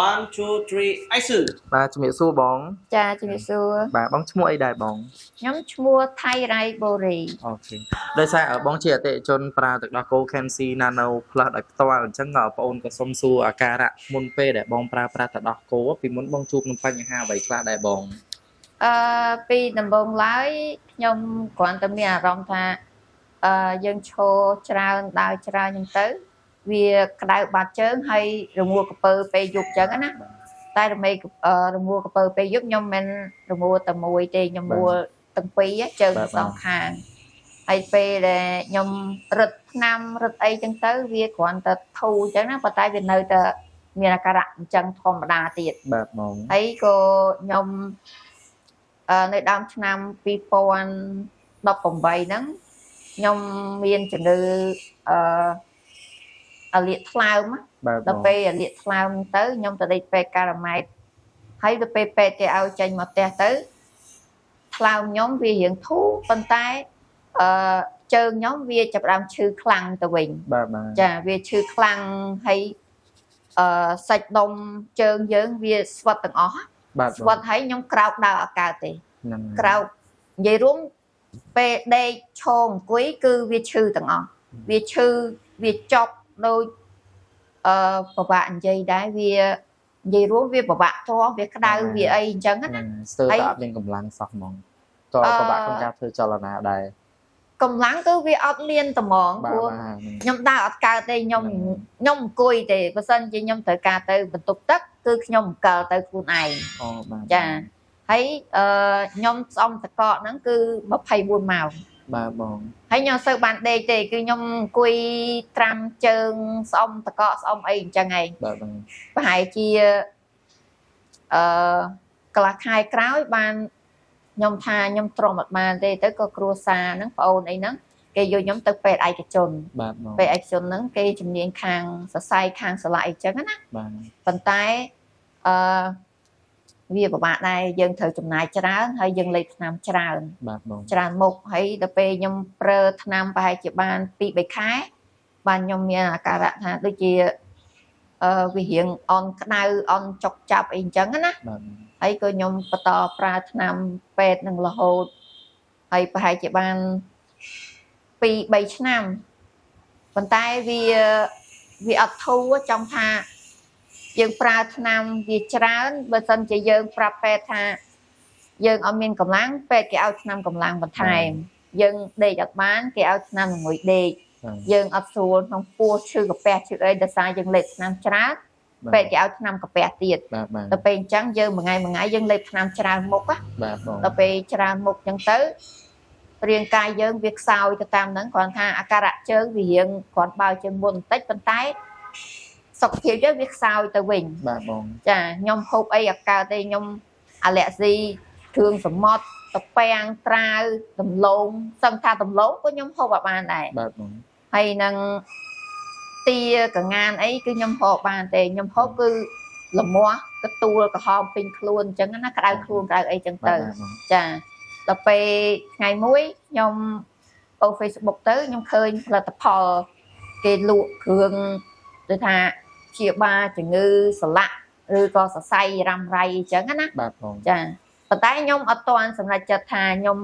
One, two, three, action. បាទជំរាបសួរបង ចាជំរាបសួរ បាទបងឈ្មោះអីដែរបង ខ្ញុំឈ្មោះថៃរ៉ៃបូរី អូខេដោយសារបងជាអតិថិជនប្រើទឹកដោះគោ Kensi Nano Plus ដោយផ្ទាល់អញ្ចឹងបងប្អូនក៏សុំសួរអាការៈមុនពេលដែលបងប្រើប្រាស់ទឹកដោះគោពីមុនបងជួបនឹងបញ្ហាអ្វីខ្លះដែរបង ពីដំបូងឡើយខ្ញុំគ្រាន់តែមានអារម្មណ៍ថាយើងឈរច្រើនដើរច្រើនអញ្ចឹងទៅវាក្តៅបាត់ជើងហើយរមួលក្រពើពេលយប់អញ្ចឹងណាតែរមួលក្រពើពេលយប់ខ្ញុំមិនរមួលតែមួយទេខ្ញុំមួលទាំងពីរជើងសងខាងហើយពេលដែលខ្ញុំរឹតថ្នាំរឹតអីអញ្ចឹងទៅវាគ្រាន់តែធូរអញ្ចឹងណាប៉ុន្តែវានៅតែមានអាការៈអញ្ចឹងធម្មតាទៀត បាទបង ហើយក៏ខ្ញុំនៅដើមឆ្នាំ2018ហ្នឹងខ្ញុំមានជំនឿអាលៀកថ្លើម បាទ ដល់ពេលអាលៀកថ្លើមទៅខ្ញុំទៅដេកពេទ្យការ៉ាម៉ែតហើយដល់ពេលពេទ្យគេឲ្យចេញមកផ្ទះទៅថ្លើមខ្ញុំវារៀងធូរប៉ុន្តែជើងខ្ញុំវាចាប់ផ្ដើមឈឺខ្លាំងទៅវិញ បាទ ចាវាឈឺខ្លាំងហើយសាច់ដុំជើងយើងវាស្វិតទាំងអស់ បាទ ស្វិតហើយខ្ញុំក្រោកដើរអត់កើតទេ ហ្នឹង ក្រោកនិយាយរួមពេលដេកឈរអង្គុយគឺវាឈឺទាំងអស់វាឈឺវាចប់ដូចពិបាកនិយាយដែរវានិយាយរួមវាពិបាកទ្រាំវាក្តៅវាអីអញ្ចឹងណា ស្ទើរតែអត់មានកម្លាំងសោះហ្មងតើពិបាកក្នុងការធ្វើចលនាដែរ កម្លាំងគឺវាអត់មានត្មងព្រោះខ្ញុំដើរអត់កើតទេខ្ញុំអង្គុយទេបើសិនជាខ្ញុំត្រូវការទៅបន្ទប់ទឹកគឺខ្ញុំអង្គលទៅខ្លួនឯង អូបាទ ចាហើយខ្ញុំស្អំតកកហ្នឹងគឺ24ម៉ោង បាទបង ហើយខ្ញុំសូវបានដេកទេគឺខ្ញុំអង្គុយត្រាំជើងស្អំតកកស្អំអីអញ្ចឹងឯង បាទបង ប្រហែលជាកន្លះខែក្រោយបានខ្ញុំថាខ្ញុំទ្រាំអត់បានទេទៅក៏គ្រួសារហ្នឹងប្អូនអីហ្នឹងគេយកខ្ញុំទៅពេទ្យឯកជន បាទបង ពេទ្យឯកជនហ្នឹងគេជំនាញខាងសរសៃខាងសន្លាក់អីចឹងណា បាទ ប៉ុន្តែវាពិបាកដែរយើងត្រូវចំណាយច្រើនហើយយើងលេខថ្នាំច្រើន បាទបង ច្រើនមុខហើយដល់ពេលខ្ញុំប្រើថ្នាំប្រហែលជាបាន 2-3 ខែបានខ្ញុំមានអាការៈថាដូចជាវារៀងអន់ក្តៅអន់ចុកចាប់អីអញ្ចឹងណា បាទ ហើយក៏ខ្ញុំបន្តប្រើថ្នាំពេទ្យនឹងរហូតហើយប្រហែលជាបាន 2-3 ឆ្នាំប៉ុន្តែវាអត់ធូរចង់ថាយើងប្រើថ្នាំវាច្រើនបើសិនជាយើងប្រាប់ពេទ្យថាយើងអត់មានកម្លាំងពេទ្យគេឲ្យថ្នាំកម្លាំងបន្ថែមយើងដេកអត់បានគេឲ្យថ្នាំមួយដេកយើងអត់ស្រួលក្នុងពោះឈឺកាពះឈឺអីដោយសារយើងលេបថ្នាំច្រើនពេទ្យគេឲ្យថ្នាំកាពះទៀត បាទ ដល់ពេលអញ្ចឹងយើងមួយថ្ងៃយើងលេបថ្នាំច្រើនមុខ បាទបង ដល់ពេលច្រើនមុខអញ្ចឹងទៅរាងកាយយើងវាខ្សោយទៅតាមហ្នឹងគ្រាន់ថាអាការៈជើងវារៀងគ្រាន់បើជាងមុនបន្តិចប៉ុន្តែសុខភាពយើងវាខ្សោយទៅវិញ បាទបង ចាខ្ញុំហូបអីអត់កើតទេខ្ញុំអាឡែស៊ីគ្រឿងសមុទ្រត្រពាំងត្រាវដំឡូងសឹងថាដំឡូងក៏ខ្ញុំហូបអត់បានដែរ បាទបង ហើយនឹងទាកងានអីគឺខ្ញុំហូបបានទេខ្ញុំហូបគឺលមាស់កទួលក្រហមពេញខ្លួនអញ្ចឹងណាក្តៅខ្លួនក្តៅអីអញ្ចឹងទៅចាដល់ពេលថ្ងៃមួយខ្ញុំអូ Facebook ទៅខ្ញុំឃើញផលិតផលគេលក់គ្រឿងដូចថាព្យាបាលជំងឺសន្លាក់ឬក៏សរសៃរ៉ាំរ៉ៃអញ្ចឹងណា បាទបង ចាប៉ុន្តែខ្ញុំអត់ទាន់សម្រេចចិត្តថាខ្ញុំ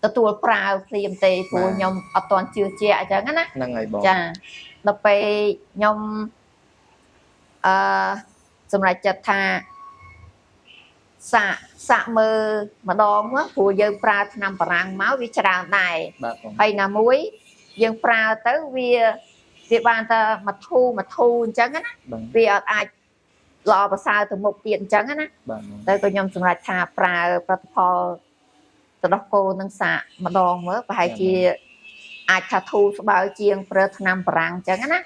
ទទួលប្រើភ្លាមទេព្រោះខ្ញុំអត់ទាន់ជឿជាក់អញ្ចឹងណា ហ្នឹងហើយបង ចាដល់ពេលខ្ញុំសម្រេចចិត្តថាសាក់មើលម្ដងមកព្រោះយើងប្រើថ្នាំបារាំងមកវាច្រើនដែរ បាទបង ហើយណាមួយយើងប្រើទៅវាបានតែមកធូរអញ្ចឹងណាវាអត់អាចល្អប្រសើរទៅមុខទៀតអញ្ចឹងណា បាទ តែក៏ខ្ញុំសម្រេចថាប្រើផលិតផលទឹកដោះគោនឹងសាកម្ដងមើលប្រហែលជាអាចថាធូរស្បើយជាងប្រើថ្នាំបារាំងអញ្ចឹងណា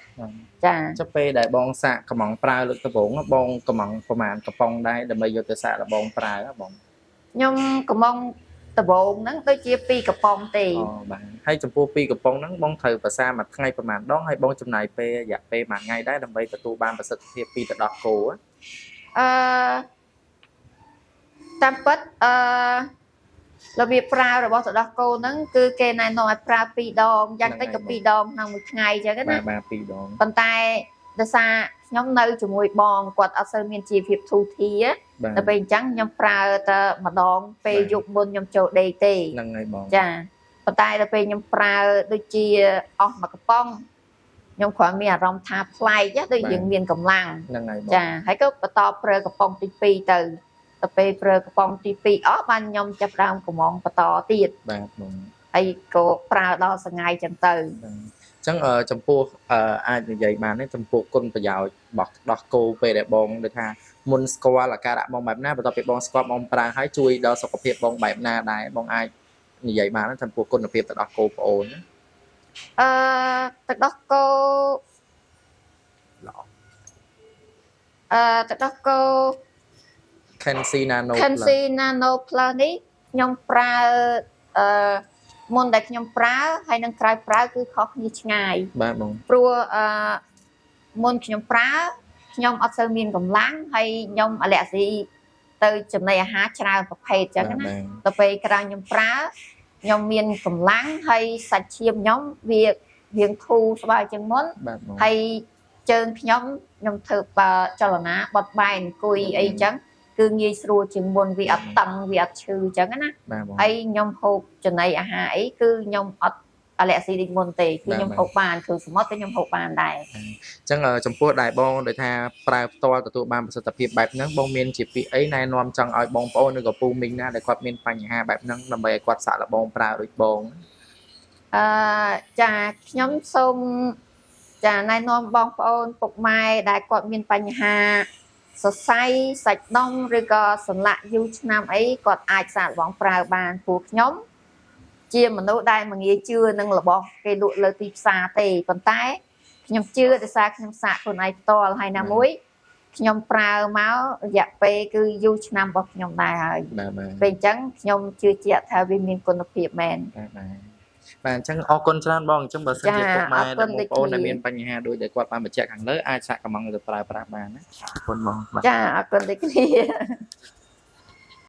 ចា ចុះពេលដែលបងសាកកំងប្រើលើកដំបូងបងកំងប្រហែលកំប៉ុងដែរដើម្បីយកទៅសាកលបងប្រើបង ខ្ញុំកំងដំបូងហ្នឹងដូចជា2កំប៉ុងទេ អូបាទហើយចំពោះ2កំប៉ុងហ្នឹងបងត្រូវប្រសាមួយថ្ងៃប្រហែលដងហើយបងចំណាយពេលរយៈពេលមួយថ្ងៃដែរដើម្បីទទួលបានប្រសិទ្ធភាពពីទឹកដោះគោ តាមពិតរបៀបប្រើរបស់ទឹកដោះគោហ្នឹងគឺគេណែនាំឲ្យប្រើ2ដងយ៉ាងតិចក៏2ដងក្នុងមួយថ្ងៃអញ្ចឹងណា បាទ2ដង ប៉ុន្តែ ដោយសារខ្ញុំនៅជាមួយបងគាត់អត់សូវមានជីវភាពធូរធារ បាទ ដល់ពេលអញ្ចឹងខ្ញុំប្រើតែម្ដងពេលយប់មុនខ្ញុំចូលដេកទេ ហ្នឹងហើយបង ចាប៉ុន្តែដល់ពេលខ្ញុំប្រើដូចជាអស់មួយកំប៉ុងខ្ញុំគ្រាន់មានអារម្មណ៍ថាប្លែកដូចយើងមានកម្លាំង ហ្នឹងហើយបង ចាហើយក៏បន្តប្រើកំប៉ុងទី2ទៅដល់ពេលប្រើកំប៉ុងទី2អស់បានខ្ញុំចាប់ដើមកំងបន្តទៀត បាទបង ហើយក៏ប្រើដល់សងៃចឹងទៅ អញ្ចឹងចំពោះអាចនិយាយបានទេចំពោះគុណប្រយោជន៍របស់ដោះគោពេលដែលបងដូចថាមុនស្គាល់អាការៈបងបែបណាបន្ទាប់ពីបងស្គាល់បងប្រើហើយជួយដល់សុខភាពបងបែបណាដែរបងអាចនិយាយបានទេចំពោះគុណភាពទៅដោះគោប្អូនណា ទឹកដោះគោ ល្អ ទឹកដោះគោ Kensi Nano Plus Kensi Nano Plus នេះខ្ញុំប្រើមុនដែលខ្ញុំប្រើហើយនឹងក្រោយប្រើគឺខុសគ្នាឆ្ងាយ បាទបង ព្រោះមុនខ្ញុំប្រើខ្ញុំអត់សូវមានកម្លាំងហើយខ្ញុំអាឡែស៊ីទៅចំណីអាហារច្រើនប្រភេទចឹងណាដល់ពេលក្រោយខ្ញុំប្រើខ្ញុំមានកម្លាំងហើយសាច់ឈាមខ្ញុំវារៀងធូរស្បើយជាងមុន បាទបង ហើយជើងខ្ញុំធ្វើចលនាបត់បែនអង្គុយអីចឹងគឺងាយស្រួលជាងមុនវាអត់តឹងវាអត់ឈឺចឹងណា បាទបង ហើយខ្ញុំហូបចំណីអាហារអីគឺខ្ញុំអត់អាឡែស៊ីដូចមុនទេគឺខ្ញុំហូបបានគឺសមុទ្រតែខ្ញុំហូបបានដែរ អញ្ចឹងចំពោះដែរបងដូចថាប្រើផ្ទាល់ទទួលបានប្រសិទ្ធភាពបែបហ្នឹងបងមានជាពាក្យអីណែនាំចង់ឲ្យបងប្អូនឬក៏ពូមីងណាដែលគាត់មានបញ្ហាបែបហ្នឹងដើម្បីឲ្យគាត់សាកល្បងប្រើដូចបង ចាខ្ញុំសូមចាណែនាំបងប្អូនពុកម៉ែដែលគាត់មានបញ្ហាសរសៃសាច់ដុំឬក៏សន្លាក់យូរឆ្នាំអីគាត់អាចសាកល្បងប្រើបានព្រោះខ្ញុំជាមនុស្សដែលមិនងាយជឿនឹងរបស់គេលក់លើទីផ្សារទេប៉ុន្តែខ្ញុំជឿដោយសារខ្ញុំសាកខ្លួនឯងផ្ទាល់ហើយណាមួយខ្ញុំប្រើមករយៈពេលគឺយូរឆ្នាំរបស់ខ្ញុំដែរហើយ បាទបាទ ពេលអញ្ចឹងខ្ញុំជឿជាក់ថាវាមានគុណភាពមែន បាទអញ្ចឹងអរគុណច្រើនបងអញ្ចឹងបើសិនជាពុកម៉ែបងប្អូនដែលមានបញ្ហាដូចដែលគាត់បានបញ្ជាក់ខាងលើអាចសាកកម្មទៅប្រើប្រាស់បានណាអរគុណបង ចាអរគុណដូចគ្នា